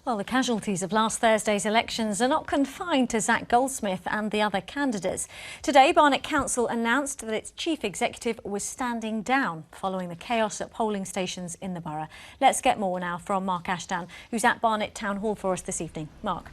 Well, the casualties of last Thursday's elections are not confined to Zac Goldsmith and the other candidates. Today, Barnet Council announced that its chief executive was standing down following the chaos at polling stations in the borough. Let's get more now from Mark Ashdown, who's at Barnet Town Hall for us this evening. Mark.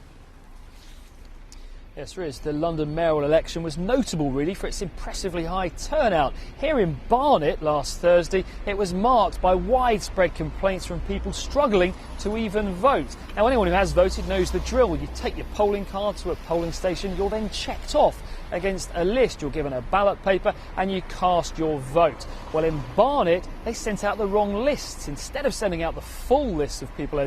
Yes, there is. The London mayoral election was notable, really, for its impressively high turnout. Here in Barnet last Thursday, it was marked by widespread complaints from people struggling to even vote. Now, anyone who has voted knows the drill. You take your polling card to a polling station, you're then checked off against a list. You're given a ballot paper and you cast your vote. Well, in Barnet, they sent out the wrong lists. Instead of sending out the full list of people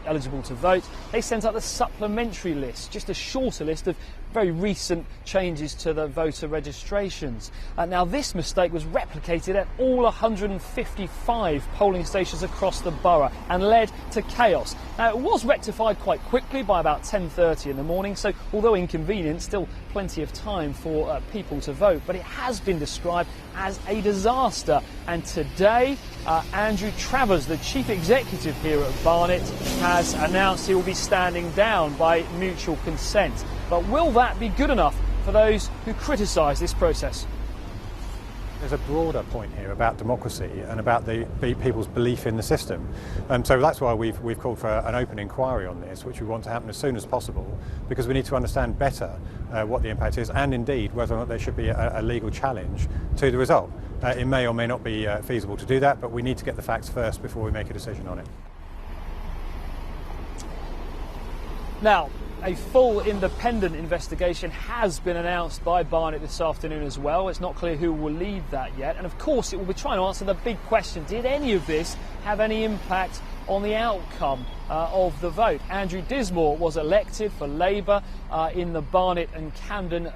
eligible to vote, they sent out the supplementary list, just a shorter list of very recent changes to the voter registrations. Now, this mistake was replicated at all 155 polling stations across the borough and led to chaos. Now, it was rectified quite quickly by about 10:30 in the morning, so although inconvenient, still plenty of time for people to vote, but it has been described as a disaster. And today, Andrew Travers, the chief executive here at Barnet, has announced he will be standing down by mutual consent. But will that be good enough for those who criticise this process? There's a broader point here about democracy and about the people's belief in the system. So that's why we've called for an open inquiry on this, which we want to happen as soon as possible, because we need to understand better what the impact is and indeed whether or not there should be a legal challenge to the result. It may or may not be feasible to do that, but we need to get the facts first before we make a decision on it. Now, a full independent investigation has been announced by Barnet this afternoon as well. It's not clear who will lead that yet. And of course, it will be trying to answer the big question. Did any of this have any impact on the outcome of the vote? Andrew Dismore was elected for Labour in the Barnet and Camden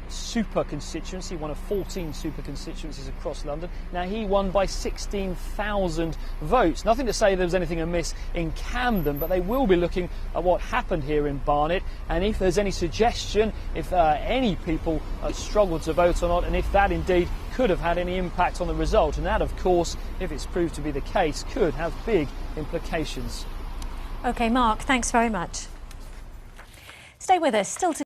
super constituency, one of 14 super constituencies across London. Now, he won by 16,000 votes. Nothing to say there was anything amiss in Camden, but they will be looking at what happened here in Barnet, and if there's any suggestion, if any people struggled to vote or not, and if that indeed could have had any impact on the result. And that, of course, if it's proved to be the case, could have big implications. OK, Mark, thanks very much. Stay with us. Still to